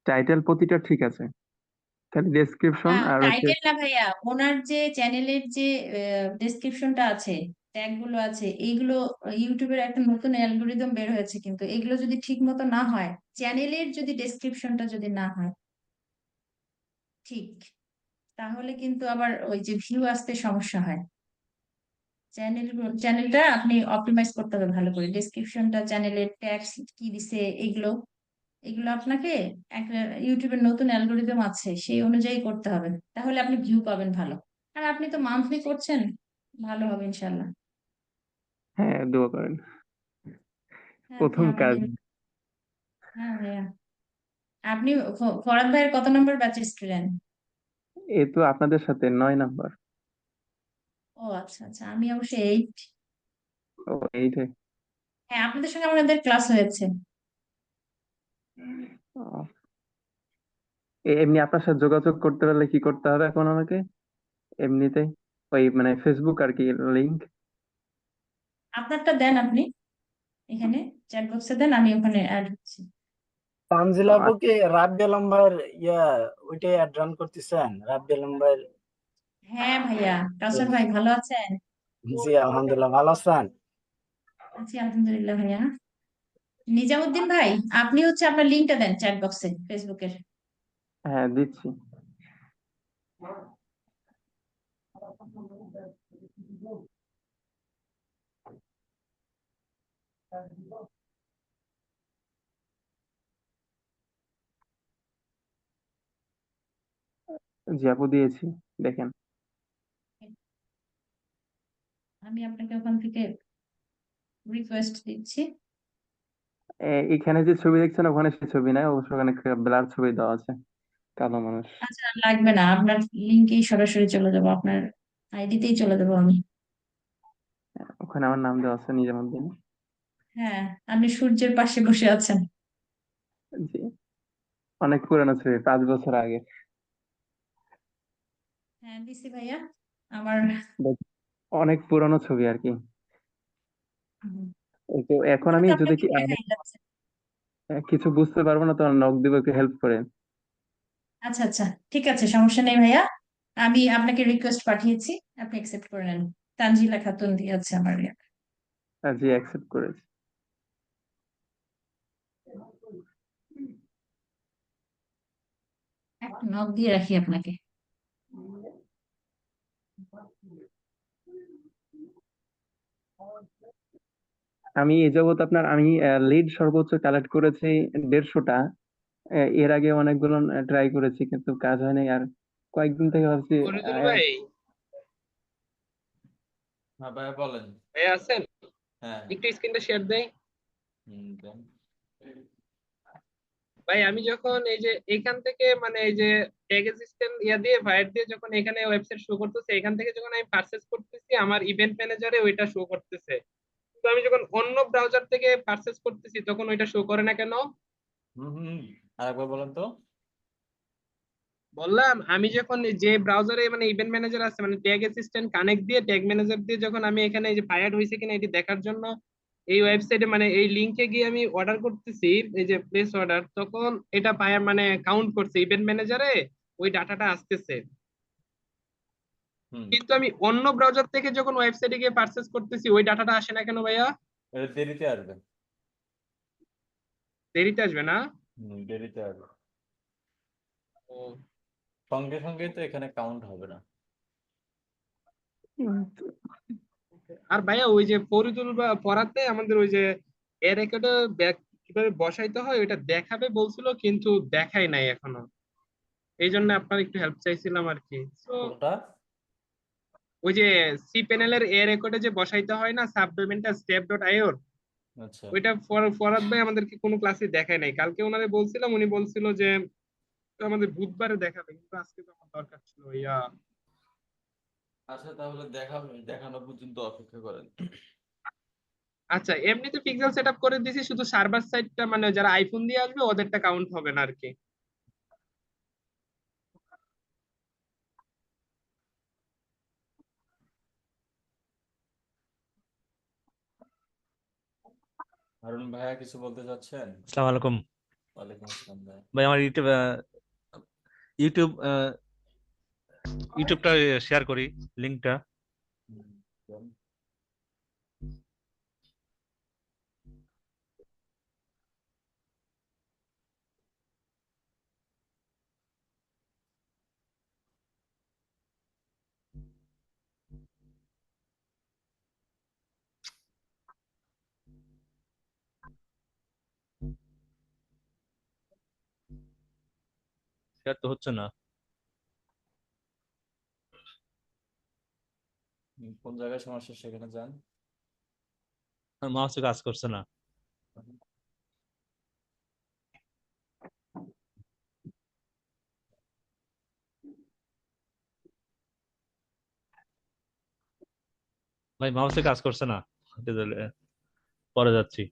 Speaker 7: টাইটেল প্রতিটা ঠিক আছে, খালি ডেসক্রিপশন আর হচ্ছে।
Speaker 5: টাইটেল না ভাইয়া, ওনার যে চ্যানেলের যে ডেসক্রিপশনটা আছে, ট্যাগ গুলো আছে, এইগুলো ইউটিউবের একটা নতুন অ্যালগোরিদম বের হয়েছে, কিন্তু এগুলো যদি ঠিক মতো না হয়, চ্যানেলের যদি ডেসক্রিপশনটা যদি না হয় ঠিক, তাহলে কিন্তু আবার ওই যে ভিউ আসতে সমস্যা হয়। চ্যানেলটা আপনি অপটিমাইজ করতে হবে ভালো করে, ডেসক্রিপশনটা, চ্যানেলের ট্যাগস কি দিছে, এগুলো এগুলো আপনাকে একটা ইউটিউবের নতুন অ্যালগোরিদম আছে সেই অনুযায়ী করতে হবে, তাহলে আপনি ভিউ পাবেন ভালো। আর আপনি তো মান্থলি করছেন, ভালো হবে ইনশাল্লাহ।
Speaker 7: হ্যাঁ, দোয়া করেন।
Speaker 5: হ্যাঁ
Speaker 7: প্রথম
Speaker 5: ভাইয়া,
Speaker 7: কাজ।
Speaker 5: আমিন। হ্যাঁ ভাইয়া, আপনি ফরাদ ভাইয়ের কত নম্বর ব্যাচের স্টুডেন্ট?
Speaker 7: এ তো আপনাদের সাথে 9 নাম্বার।
Speaker 5: ও আচ্ছা আচ্ছা, আমি অবশ্য 8।
Speaker 7: ও, এইটা।
Speaker 5: হ্যাঁ, আপনাদের সঙ্গে আমাদের ক্লাস হয়েছে।
Speaker 7: ও, এমনি আপনার সাথে যোগাযোগ করতে পারলে কি করতে হবে এখন আমাকে? এমনিতে ওই মানে ফেসবুক আর কি, লিংক।
Speaker 5: আপনারটা দেন আপনি এখানে চ্যাট বক্সে দেন, আমি ওখানে অ্যাড হচ্ছি।
Speaker 3: তানজিল আপুকে রাব্বি আলম ভাইয়ের ওইটাই অ্যাড রান করতেছেন? রাব্বি আলম ভাইয়ের।
Speaker 5: হ্যাঁ ভাইয়া, কাউসার ভাই ভালো আছেন?
Speaker 3: জি আলহামদুলিল্লাহ, ভালো আছেন?
Speaker 5: আছি আলহামদুলিল্লাহ ভাইয়া। নিজামুদ্দিন ভাই, আপনি হচ্ছে আপনার লিঙ্কটা দেন চ্যাট বক্সে ফেসবুকের।
Speaker 7: হ্যাঁ, দিচ্ছি। জি আপু, দিয়েছি, দেখেন।
Speaker 5: আমি আপনাকে ওখান থেকে রিকোয়েস্ট দিচ্ছি।
Speaker 7: এখানে যে ছবি দেখছেন ওখানে সে ছবি নাই, অবশ্য ওখানে ব্লার ছবি দেওয়া আছে, কালো মানুষ।
Speaker 5: আচ্ছা, লাগবে না, আপনার লিঙ্কেই সরাসরি চলে যাবো, আপনার আইডিতেই চলে যাবো আমি।
Speaker 7: ওখানে আমার নাম দেওয়া আছে, নিজামুদ্দিন।
Speaker 5: হ্যাঁ, আপনি সূর্যের পাশে বসে আছেন।
Speaker 7: জি, অনেক পুরানো ছবি, 5 বছর আগে।
Speaker 5: হ্যাঁ দিছি ভাইয়া। আমার
Speaker 7: অনেক পুরানো ছবি আর কি। তো এখন
Speaker 5: ওখানে
Speaker 7: আমি
Speaker 5: তো
Speaker 7: যদি
Speaker 5: আপনাকে দেখাই যাচ্ছে।
Speaker 7: কিছু বুঝতে পারবো না, তখন নক দিব, একটু হেল্প করে।
Speaker 5: আচ্ছা আচ্ছা, ঠিক আছে, সমস্যা নেই ভাইয়া। আমি আপনাকে রিকোয়েস্ট পাঠিয়েছি, আপনি অ্যাকসেপ্ট করে নেন। তানজিলা খাতুন দিয়ে আছে আমার ইয়ে।
Speaker 7: জি, অ্যাকসেপ্ট করেছি।
Speaker 5: একটা নক দিয়ে রাখি আপনাকে।
Speaker 7: আমি এ যাবত আমি লিড সর্বোচ্চ কালেক্ট করেছি 150টা। এর আগে অনেকগুলো ট্রাই করেছি, কিন্তু কাজ হয় নাই। আর কয়েকদিন থেকে ভাবছি
Speaker 6: ফরিদুল ভাই,
Speaker 1: হ্যাঁ ভাইয়া বলেন।
Speaker 6: ভাই আছেন?
Speaker 1: হ্যাঁ।
Speaker 6: একটু স্ক্রিনটা শেয়ার দেই।
Speaker 1: দেন।
Speaker 6: ভাই আমি যখন এই যে এখান থেকে মানে এই যে ট্যাগ অ্যাসিস্ট্যান্ট ইয়া দিয়ে ফায়ার দিয়ে যখন এখানে ওয়েবসাইট শো করতেছে, এখান থেকে যখন আমি পারচেজ করতেছি আমার ইভেন্ট ম্যানেজারে ওইটা শো করতেছে। তো আমি যখন অন্য ব্রাউজার থেকে পারচেজ করতেছি তখন ওইটা শো করে না কেন?
Speaker 1: হুম, আরেকবার বলেন তো।
Speaker 6: বললাম আমি যখন যে ব্রাউজারে মানে ইভেন্ট ম্যানেজার আছে মানে ট্যাগ অ্যাসিস্ট্যান্ট কানেক্ট দিয়ে ট্যাগ ম্যানেজার দিয়ে যখন আমি এখানে এই যে ফায়ার হয়েছে কিনা এটি দেখার জন্য এই ওয়েবসাইটে মানে এই লিংকে গিয়ে আমি অর্ডার করতেছি, এই যে প্লেস অর্ডার, তখন এটা ফায়ার মানে কাউন্ট করছে ইভেন্ট ম্যানেজারে, ওই ডাটাটা আসতেছে।
Speaker 1: হুম,
Speaker 6: কিন্তু আমি অন্য ব্রাউজার থেকে যখন ওয়েবসাইটে গিয়ে পারচেজ করতেছি ওই ডাটাটা আসে না কেন ভাইয়া?
Speaker 1: এটা দেরিতে আসবে।
Speaker 6: দেরিতে আসবে না?
Speaker 1: দেরিতে আসবে।
Speaker 6: ও,
Speaker 1: সঙ্গে সঙ্গে তো এখানে কাউন্ট হবে না।
Speaker 6: আর ভাইয়া ওই যে ফরিদুল বা পড়াতে আমাদের ওই যে এর রেকর্ডে কিভাবে বসাইতে হয় ওইটা দেখাবে বলছিল, কিন্তু দেখাই নাই এখনো। এই জন্য আপনার একটু হেল্প চাইছিলাম আর কি। তো
Speaker 1: কোনটা?
Speaker 6: ওই যে সি প্যানেলের এ রেকর্ডে যে বসাইতে হয় না সাবডোমেনটা স্টেপ ডট আইওর,
Speaker 1: আচ্ছা
Speaker 6: ওইটা ফরহাদ ভাই আমাদেরকে কোনো ক্লাসে দেখায় নাই। কালকে ওনারে বলছিলাম, উনি বলছিল যে আমাদের বুধবারে দেখাবে, কিন্তু আজকে তো আমার দরকার ছিল ইয়া।
Speaker 1: আচ্ছা, তাহলে দেখানো পর্যন্ত অপেক্ষা করেন।
Speaker 6: আচ্ছা, এমনিতে পিক্সেল সেটআপ করে দিয়েছি, শুধু সার্ভার সাইডটা মানে যারা আইফোন দিয়ে আসবে ওদেরটা কাউন্ট হবে না আর কি।
Speaker 1: হারুন ভাইয়া কিছু বলতে চাচ্ছেন?
Speaker 4: আসসালামু আলাইকুম।
Speaker 1: ওয়ালাইকুম আসসালাম ভাইয়া।
Speaker 4: ভাই আমার ইউটিউব ইউটিউবটা শেয়ার করি লিংকটা।
Speaker 1: হুম, দেন।
Speaker 4: শেয়ার তো হচ্ছে না।
Speaker 1: কোন জায়গায় সমস্যা সেখানে যান।
Speaker 4: আর মাউসে কাজ করছে না। ভাই মাউসে কাজ করছে না। পরে যাচ্ছি।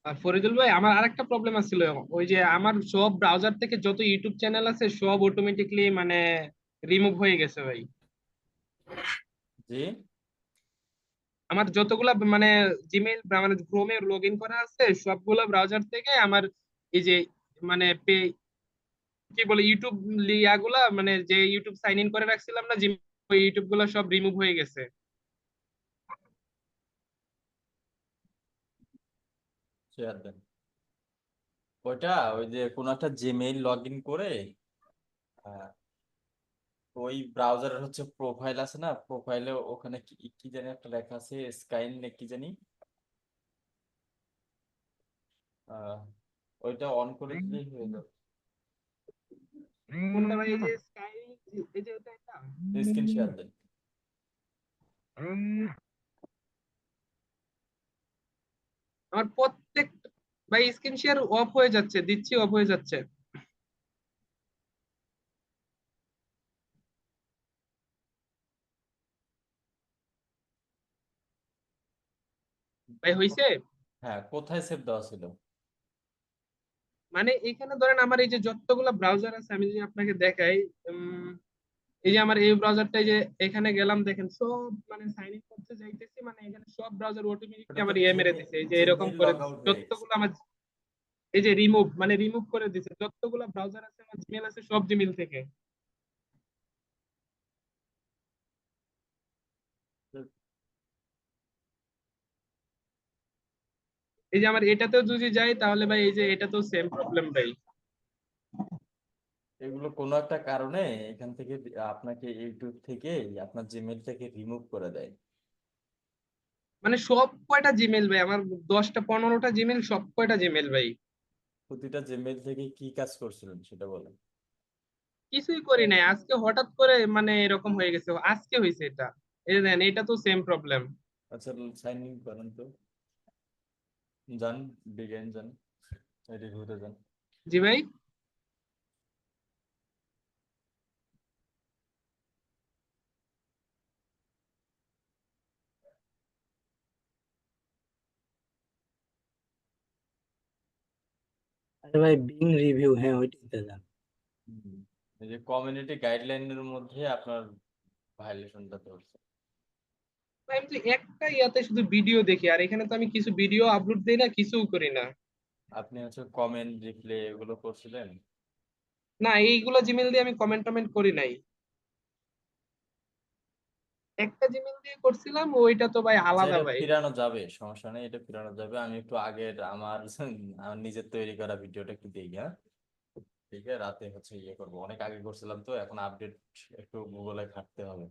Speaker 6: আর ফরিদুল ভাই আমার আরেকটা প্রবলেম আছিল, ওই যে আমার সব ব্রাউজার থেকে যত ইউটিউব চ্যানেল আছে সব অটোমেটিকলি মানে রিমুভ হয়ে গেছে ভাই।
Speaker 1: জি।
Speaker 6: আমার যতগুলা মানে জিমেইল মানে ক্রোমে লগ ইন করা আছে সবগুলা ব্রাউজার থেকে আমার এই যে মানে কি বলে ইউটিউব ইয়াগুলা মানে যে ইউটিউব সাইন ইন করে রাখছিলাম না জিমেইল, ওই ইউটিউব গুলা সব রিমুভ হয়ে গেছে।
Speaker 1: শেয়ার দেন। ওইটা ওই যে কোনো একটা জিমেইল লগ ইন করে আহ, ওই ব্রাউজারের হচ্ছে প্রোফাইল আছে না, প্রোফাইলে ওখানে কি কি জানি একটা লেখা আছে, স্কাইন না কি জানি, আহ, ওইটা অন করে দিলেই হয়ে যাবে।
Speaker 6: কোনটা ভাই? এই যে স্কাই, এই যে এটা এটা
Speaker 1: স্ক্রিন শেয়ার দেন।
Speaker 6: আমার প্রত্যেক ভাই স্ক্রিন শেয়ার অফ হয়ে যাচ্ছে, দিচ্ছি অফ হয়ে যাচ্ছে। ভাই হইছে?
Speaker 1: হ্যাঁ, কোথায় সেভ দেওয়া ছিল?
Speaker 6: মানে এখানে ধরেন আমার এই যে যতগুলা ব্রাউজার আছে, আমি যদি আপনাকে দেখাই, উম, এই যে আমার এই ব্রাউজারটা, যে এখানে গেলাম দেখেন সব মানে সাইন ইন করতে যাইতেছি, মানে এখানে সব ব্রাউজার অটোমেটিকলি
Speaker 1: ওটা তো
Speaker 6: আমার ইয়ে মেরে দিছে, এই যে এরকম
Speaker 1: জিমেইল
Speaker 6: করে
Speaker 1: লগ
Speaker 6: দিছে
Speaker 1: আউট হয়ে গেছে।
Speaker 6: যতগুলো আমার, এই যে রিমুভ মানে রিমুভ করে দিছে যতগুলা ব্রাউজার আছে, আমার জিমেল আছে সব জিমেল থেকে। এই যে আমার এটাতেও যদি যাই তাহলে ভাই এই যে এটাতেও সেম প্রবলেম ভাই।
Speaker 1: এগুলো কোনো একটা কারণে এখান থেকে আপনাকে ইউটিউব থেকে আপনার জিমেইল থেকে রিমুভ করে দেয়।
Speaker 6: মানে সব কয়টা জিমেল ভাই আমার, 10টা 15টা জিমেল, সব কয়টা জিমেল ভাই।
Speaker 1: প্রতিটা জিমেইল থেকে কি কাজ করছিলেন সেটা বলেন।
Speaker 6: কিছুই করি নাই, আজকে হঠাৎ করে মানে এরকম হয়ে গেছে, আজকে হয়েছে এটা। এই যে দেখেন এটা তো সেম প্রবলেম।
Speaker 1: আচ্ছা, সাইন ইন করেন তো, যান, বিগেন যান, রিভিউতে যান।
Speaker 6: জি ভাই।
Speaker 3: আরে ভাই বিং রিভিউ, হ্যাঁ ওইটাতে যান।
Speaker 1: হুম। এই যে কমিউনিটি গাইডলাইনের মধ্যে আপনার ভাইলেশনটা ধরছে।
Speaker 6: ভাই আমি তো একটা ইয়াতে শুধু ভিডিও দেখি, আর এখানে তো আমি কিছু ভিডিও আপলোড দিই না, কিছুও করি না।
Speaker 1: আপনি হচ্ছে কমেন্ট রিপ্লে এগুলো করছিলেন।
Speaker 6: না, এইগুলা জিমেল দিয়ে আমি কমেন্ট টমেন্ট করি নাই। একটা জিমেল দিয়ে করছিলাম, ওইটা তো ভাই
Speaker 1: আচ্ছা,
Speaker 6: আলাদা
Speaker 1: এটা
Speaker 6: ভাই।
Speaker 1: ফিরানো যাবে, সমস্যা নেই, এটা ফিরানো যাবে। আমি একটু আগের আমার আমার নিজের তৈরি করা ভিডিওটা একটু দেখি, হ্যাঁ? ঠিক আছে, রাতে হচ্ছে ইয়ে করবো, অনেক আগে করছিলাম তো, এখন আপডেট একটু গুগলে ঘাঁটতে হবে।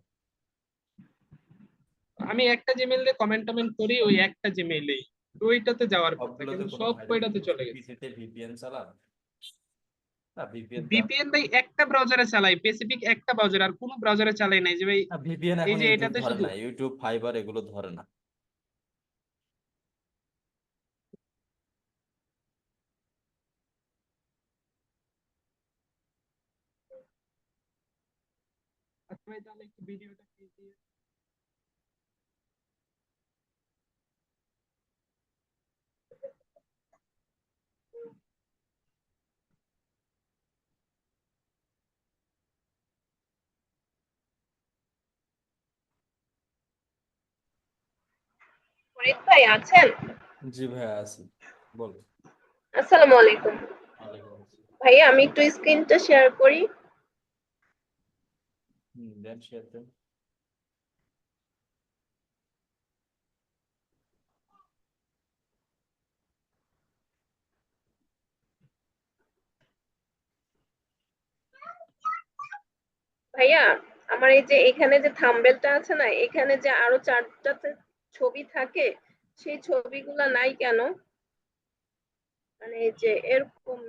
Speaker 6: আমি একটা জিমেল দিয়ে কমেন্ট টমেন্ট করি, ওই একটা জিমেইলেই, ওইটাতে যাওয়ার কথা,
Speaker 1: সবগুলোতে
Speaker 6: কিন্তু
Speaker 1: কোনো
Speaker 6: সব
Speaker 1: ভাইরাস
Speaker 6: কয়টাতে চলে গেছে।
Speaker 1: পিসিতে ভিপিএন চালান? না, ভিপিএন তো
Speaker 6: ভিপিএন ভাই একটা ব্রাউজারে চালাই, স্পেসিফিক একটা ব্রাউজার, আর কোনো ব্রাউজারে চালাই নাই যে ভাই।
Speaker 1: ভিপিএন
Speaker 6: এই
Speaker 1: এখন
Speaker 6: যে
Speaker 1: ইউটিউব
Speaker 6: এটাতে
Speaker 1: ধরে
Speaker 6: শুধু,
Speaker 1: না, ইউটিউব ফাইবার এগুলো ধরে না।
Speaker 6: আচ্ছা ভাই তাহলে একটু ভিডিওটা প্লিজ দিয়ে।
Speaker 8: ফরিদ ভাই আছেন?
Speaker 1: জি ভাই, আছি, বলো।
Speaker 8: আসসালামু আলাইকুম।
Speaker 1: ওয়ালাইকুম আসসালাম।
Speaker 8: ভাইয়া আমি একটু স্ক্রিনটা শেয়ার করি।
Speaker 1: দেন শেয়ার দেন।
Speaker 8: ভাইয়া আমার এই যে এখানে যে থাম্বনেলটা আছে না, এখানে যে আরো 4টা ছবি থাকে, সেই ছবিগুলা নাই কেন? মানে এই যে এরকম,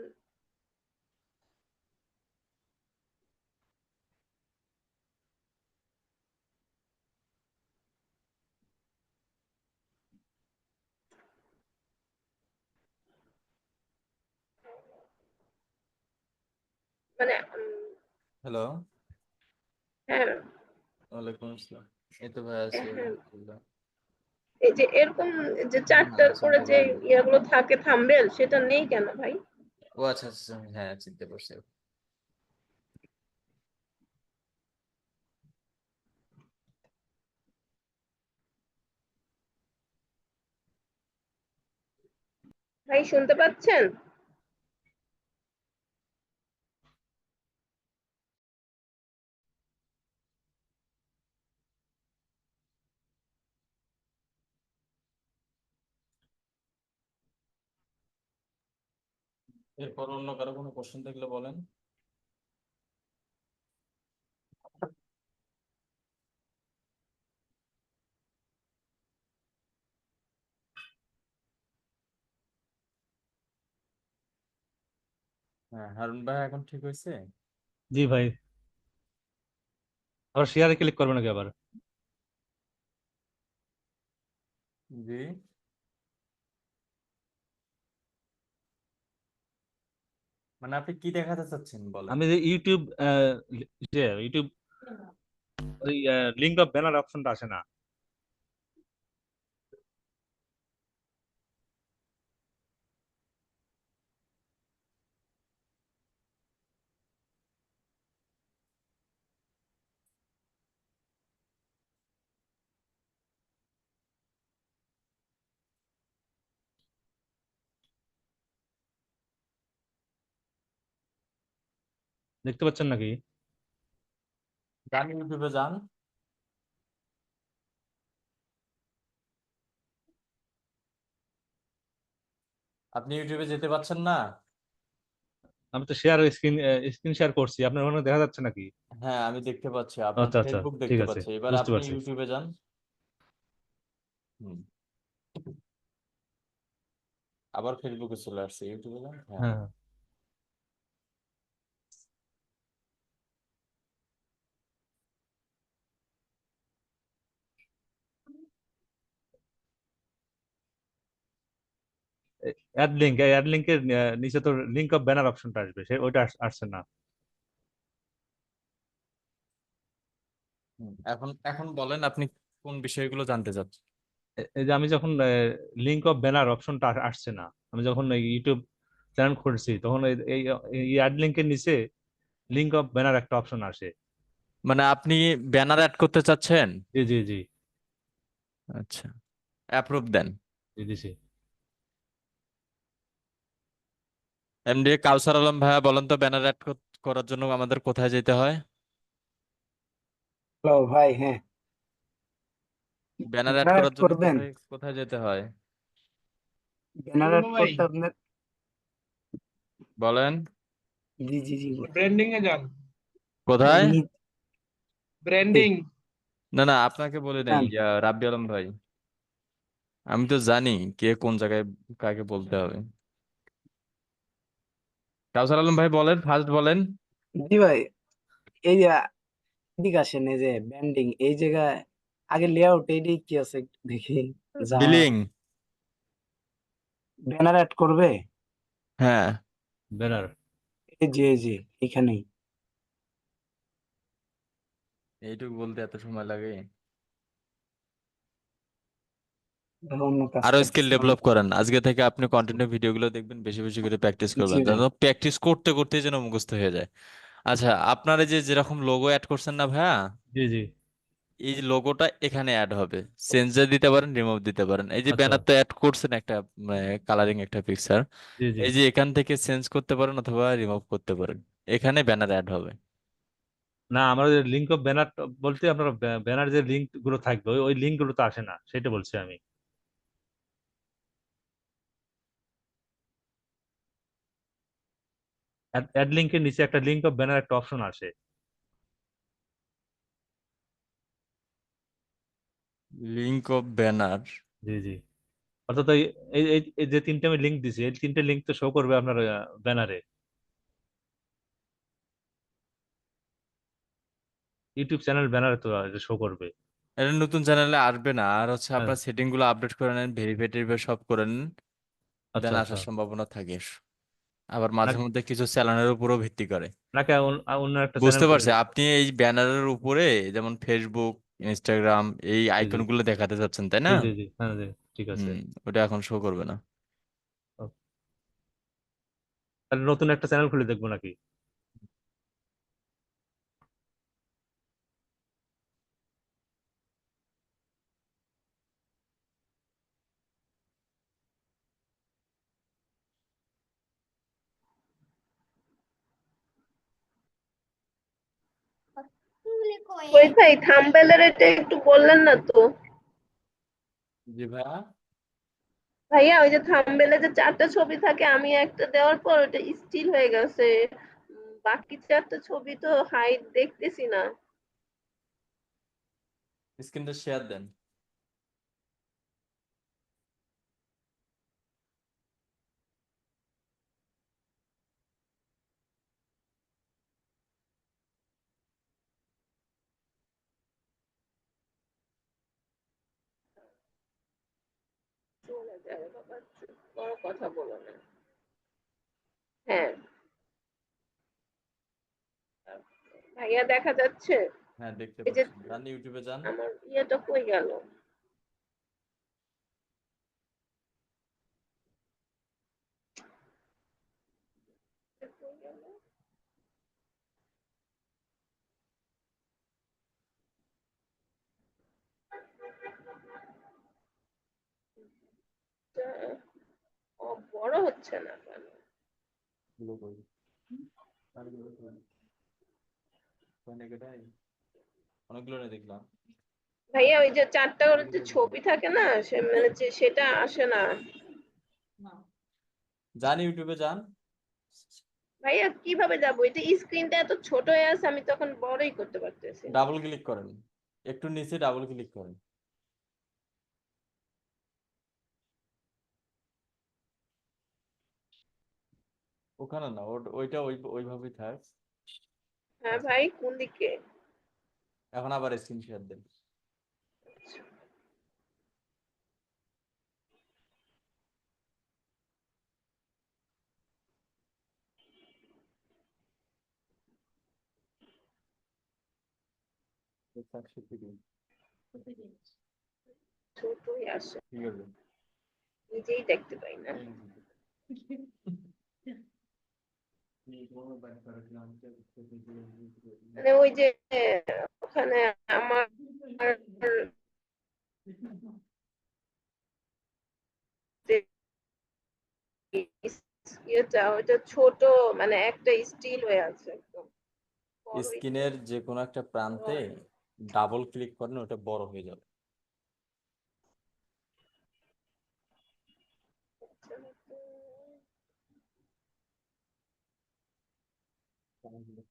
Speaker 8: মানে
Speaker 1: হ্যালো।
Speaker 8: হ্যাঁ
Speaker 1: ওয়ালাইকুম আসসালাম। এই তো ভাই, আছি
Speaker 8: হ্যাঁ,
Speaker 1: আলহামদুলিল্লাহ।
Speaker 8: এই যে এরকম যে
Speaker 1: হ্যাঁ,
Speaker 8: 4টা করে
Speaker 1: চিনতে
Speaker 8: যে
Speaker 1: পারলাম।
Speaker 8: ইয়াগুলো থাকে থাম্বনেল, সেটা নেই কেন ভাই?
Speaker 1: ও আচ্ছা আচ্ছা, হ্যাঁ চিনতে পারছি।
Speaker 8: ভাই শুনতে পাচ্ছেন?
Speaker 1: এরপর অন্য কারো কোনো কোশ্চেন থাকলে বলেন। হ্যাঁ, হারুন ভাই এখন ঠিক হয়েছে?
Speaker 4: জি ভাই, আবার শেয়ারে ক্লিক করবে নাকি আবার?
Speaker 1: জি, মানে আপনি কি দেখাতে চাচ্ছেন বলেন।
Speaker 4: আমি যে ইউটিউব ইউটিউব ওই লিঙ্ক অফ ব্যানার অপশনটা আসে না। দেখতে পাচ্ছেন নাকি?
Speaker 1: যান ইউটিউবে যান। আপনি ইউটিউবে যেতে পারছেন না?
Speaker 4: আমি তো স্ক্রিন শেয়ার করছি, আপনার ওখানে দেখা যাচ্ছে নাকি?
Speaker 1: হ্যাঁ, আমি দেখতে পাচ্ছি, আপনার
Speaker 4: আচ্ছা আচ্ছা,
Speaker 1: ফেসবুক
Speaker 4: ঠিক
Speaker 1: দেখতে
Speaker 4: আছে,
Speaker 1: পাচ্ছি। এবার
Speaker 4: বুঝতে
Speaker 1: আপনি
Speaker 4: পারছি।
Speaker 1: ইউটিউবে যান। হুম, আবার ফেসবুকে চলে আসছে, ইউটিউবে যান। হ্যাঁ,
Speaker 4: হ্যাঁ, অ্যাড লিঙ্কের নিচে তো লিঙ্ক অফ ব্যানার অপশনটা আসবে, ওইটা আসছে না।
Speaker 1: এখন এখন বলেন আপনি কোন বিষয়গুলো জানতে চাচ্ছেন।
Speaker 4: এই যে আমি যখন লিঙ্ক অফ ব্যানার অপশনটা আসছে না, আমি যখন এই ইউটিউব চ্যানেল খুলছি তখন এই অ্যাড লিঙ্কের নিচে লিঙ্ক অফ ব্যানার একটা অপশন আসে।
Speaker 1: মানে আপনি ব্যানার অ্যাড করতে চাচ্ছেন?
Speaker 4: জি জি জি।
Speaker 1: আচ্ছা, অ্যাপ্রুভ দেন।
Speaker 4: জি দিছি।
Speaker 1: এমডি কাউসার আলম ভাইয়া, বলেন তো ব্যানার অ্যাড করার জন্য আমাদের কোথায় যেতে হয়?
Speaker 3: হ্যালো ভাই, হ্যাঁ,
Speaker 1: ব্যানার অ্যাড
Speaker 3: ব্যানার অ্যাড
Speaker 1: করার জন্য
Speaker 3: করবেন।
Speaker 1: কোথায় কোথায় যেতে হয়
Speaker 3: ব্যানার
Speaker 6: বলবো
Speaker 3: অ্যাড
Speaker 6: ভাই,
Speaker 3: করতে আপনার,
Speaker 1: বলেন।
Speaker 3: জি জি জি,
Speaker 6: ব্র্যান্ডিং এ যান,
Speaker 1: কোথায়?
Speaker 6: ব্র্যান্ডিং।
Speaker 1: না না, আপনাকে বলে নাই, রাব্বি আলম ভাই। আমি তো জানি কে কোন জায়গায় কাকে বলতে হবে। কাউসার আলম ভাই বলেন, ফার্স্ট বলেন।
Speaker 3: জি ভাই, এই যে এদিকে আসেন, এই যে ব্যান্ডিং এই জায়গায় আগে লেআউট এইটাই কি আছে একটু দেখি যা হয়।
Speaker 1: বিলিং।
Speaker 3: ব্যানার অ্যাড করবে,
Speaker 1: হ্যাঁ,
Speaker 4: ব্যানার।
Speaker 3: এই যে এখানেই
Speaker 1: এইটুকু বলতে এত সময় লাগে?
Speaker 3: অন্য কাজ
Speaker 1: আরো স্কিল
Speaker 3: করতেছিলাম।
Speaker 1: ডেভেলপ করেন, আজকে থেকে আপনি কন্টিনিউ ভিডিওগুলো দেখবেন, বেশি বেশি করে প্র্যাকটিস
Speaker 3: জি
Speaker 1: করবেন,
Speaker 3: ভাই,
Speaker 1: যেন প্র্যাকটিস করতে করতে যেন মুখস্থ হয়ে যায়। আচ্ছা, আপনারা যে যেরকম লোগো অ্যাড করছেন না ভাইয়া,
Speaker 4: জি জি।
Speaker 1: এই যে লোগোটা এখানে অ্যাড হবে, চেঞ্জে দিতে পারেন, রিমুভ দিতে পারেন। এই যে
Speaker 4: আচ্ছা।
Speaker 1: ব্যানার তো অ্যাড করছেন একটা কালারিং একটা পিকচার,
Speaker 4: জি জি।
Speaker 1: এই যে এখান থেকে চেঞ্জ করতে পারেন অথবা রিমুভ করতে পারেন, এখানে ব্যানার অ্যাড হবে।
Speaker 4: না, আমাদের লিঙ্ক অফ ব্যানার বলতে আপনার ব্যানার যে লিঙ্ক গুলো থাকবে ওই লিঙ্ক গুলো তো আসে না, সেটা বলছি আমি। অ্যাড লিঙ্কের নিচে একটা লিঙ্ক অফ ব্যানার একটা অপশন আসে।
Speaker 1: Link of banner.
Speaker 4: জি জি। অর্থাৎ এই যে তিনটে আমি লিঙ্ক দিছি, এই তিনটে লিঙ্ক তো শো করবে আপনার ব্যানারে, ইউটিউব চ্যানেল ব্যানারে তো শো করবে।
Speaker 1: এটা নতুন চ্যানেলে আসবে না, আর হচ্ছে
Speaker 4: হ্যাঁ।
Speaker 1: আপনার সেটিং গুলো আপডেট করে নেন, ভেরিফাই টেরিফাই সব করে নেন,
Speaker 4: আচ্ছা
Speaker 1: দেন
Speaker 4: আচ্ছা।
Speaker 1: আসার সম্ভাবনা থাকে। আবার মাঝে
Speaker 4: না-
Speaker 1: মধ্যে কিছু চ্যানেলের উপরও ভিত্তি করে।
Speaker 4: নাকি অন্য একটা চ্যানেল
Speaker 1: বুঝতে
Speaker 4: করে
Speaker 1: পারছি,
Speaker 4: দেবো?
Speaker 1: আপনি এই ব্যানারের উপরে যেমন ফেসবুক, ইনস্টাগ্রাম, এই
Speaker 4: জি জি
Speaker 1: আইকন গুলো দেখাতে চাচ্ছেন, তাই না?
Speaker 4: জি জি জি, হ্যাঁ জি, ঠিক আছে।
Speaker 1: হুম, ওটা এখন শো করবে না।
Speaker 4: ও, তাহলে নতুন একটা চ্যানেল খুলে দেখবো নাকি?
Speaker 8: ওই ভাই, থাম্বনেলের এটা একটু বললেন না তো।
Speaker 1: জি ভাইয়া।
Speaker 8: ভাইয়া ওই যে থাম্বনেলে যে 4টা ছবি থাকে, আমি একটা দেওয়ার পর ওটা স্টিল হয়ে গেছে। বাকি 4টা ছবি তো হাইড দেখতেছি না।
Speaker 1: স্ক্রিনটা শেয়ার দেন।
Speaker 8: চলে যাবে বাবা, চুপ করো, কথা বলো না। হ্যাঁ ভাইয়া দেখা যাচ্ছে?
Speaker 1: হ্যাঁ দেখতে
Speaker 8: এই যে
Speaker 1: পাচ্ছেন, যান ইউটিউবে যান।
Speaker 8: আমার ইয়েটা কই গেল? কই গেল? এটা বড় হচ্ছে না কেন?
Speaker 1: অনেকগুলো না দেখলাম।
Speaker 8: ভাইয়া ওই যে 4টা করে যে ছবি থাকে না, সে মানে যে সেটা আসে না।
Speaker 1: যান ইউটিউবে যান।
Speaker 8: ভাইয়া কিভাবে যাবো? এটা স্ক্রিনটা এত ছোট হয়ে আছে, আমি তখন বড়ই করতে পারতেছি না।
Speaker 1: ডাবল ক্লিক করেন, একটু নিচে ডাবল ক্লিক করেন। ওখানে না, ওইটা ওইভাবেই থাক।
Speaker 8: হ্যাঁ ভাই, কোন দিকে?
Speaker 1: এখন আবার স্ক্রিন শেয়ার দেন।
Speaker 8: ছোটই আসে,
Speaker 1: ঠিক আছে।
Speaker 8: নিজেই দেখতে পাই না। মানে ওই যে ওখানে আমার যে ইয়েটা ওইটা ছোট, মানে একটা স্টিল হয়ে আছে একদম বড়ই।
Speaker 1: স্ক্রিনের যে কোনো একটা প্রান্তে ডাবল ক্লিক করেন, ওটা বড় হয়ে যাবে।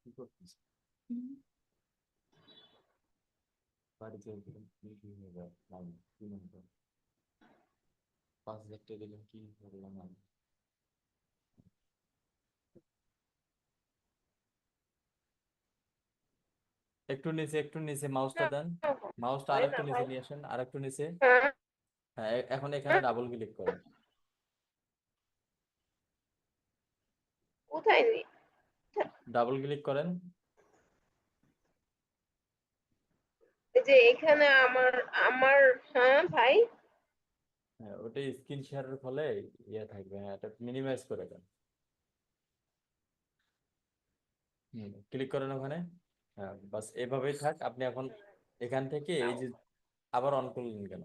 Speaker 1: কি করতেছ? বাড়িতে কি হয়ে যায়? 5,000 টাকা দিলাম, কি করলাম আমি? একটু নিচে, একটু নিচে মাউসটা দেন। মাউসটা
Speaker 8: হয় না
Speaker 1: আরেকটু নিচে
Speaker 8: ভাই।
Speaker 1: নিয়ে আসেন, আরেকটু নিচে।
Speaker 8: হ্যাঁ
Speaker 1: হ্যাঁ, এখন এখানে ডাবল ক্লিক করেন।
Speaker 8: কোথায়
Speaker 1: ডাবল ক্লিক করেন।
Speaker 8: এই যে এখানে আমার আমার হ্যাঁ ভাই।
Speaker 1: হ্যাঁ, ওটা স্ক্রিন শেয়ারের ফলে ইয়ে থাকবে। হ্যাঁ, এটা মিনিমাইজ করে দেন। ক্লিক করেন ওখানে। হ্যাঁ, বাস এভাবেই থাক। আপনি এখন এখান থেকে এই যে আবার অন করলেন কেন?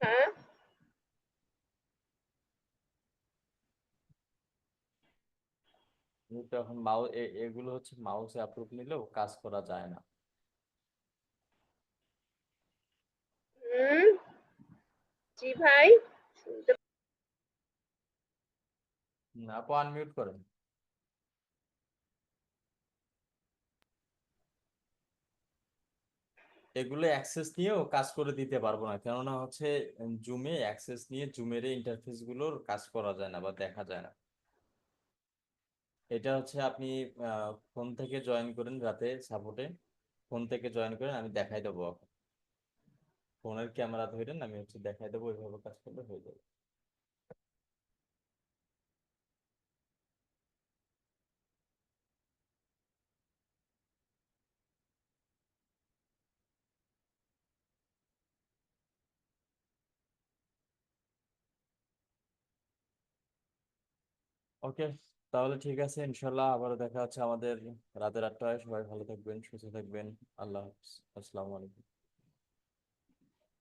Speaker 8: হ্যাঁ
Speaker 1: তো এখন মাউস, এগুলো হচ্ছে মাউসে অ্যাপ্রুভ নিলেও কাজ করা যায় না।
Speaker 8: হুম, জি ভাই, শুনতে
Speaker 1: আপু আনমিউট করেন। এগুলো অ্যাক্সেস নিয়েও কাজ করে দিতে পারবো না, কেননা হচ্ছে জুমে অ্যাক্সেস নিয়ে জুমের ইন্টারফেস গুলোর কাজ করা যায় না বা দেখা যায় না। এটা হচ্ছে আপনি ফোন থেকে জয়েন করেন, রাতে সাপোর্টে ফোন থেকে জয়েন করেন, আমি দেখাই দেবো। ফোনের ক্যামেরা ধরেন, আমি হচ্ছে দেখাই দেবো, ওইভাবে কাজ করলে হয়ে যাবে। ওকে, তাহলে ঠিক আছে, ইনশাল্লাহ আবারও দেখা হচ্ছে আমাদের রাতের 8টায়। সবাই ভালো থাকবেন, সুস্থ থাকবেন। আল্লাহ হাফিজ, আসসালামু আলাইকুম।